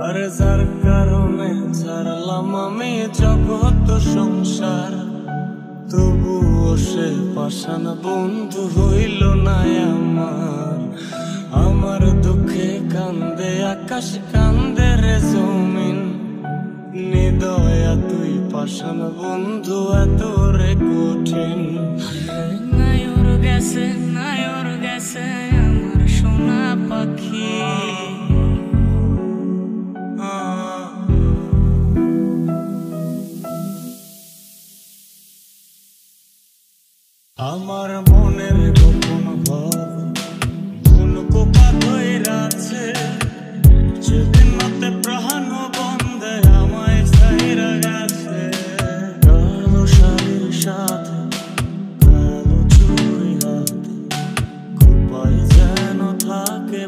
আরে যার কারণে ছাড়লাম আমি জগৎ সংসার, তবুও সে পাষাণ বন্ধু হইল না আমার। আমার দুঃখে কান্দে আকাশ, কান্দে রে জমিন, নিদয়া তুই পাষাণ বন্ধু এত রে কঠিন। নায়র গেছে, নায়র গেছে আমার সোনা পাখি। আমার মনের গোপন ভাব কোন পোকা ধইরাছে, যেদিন মতে প্রাণ বন্ধে আমায় ছাইরা গেছে। কালো শাড়ির সাথে কালো চুড়ি হাতে, কোপায় যেন থাকে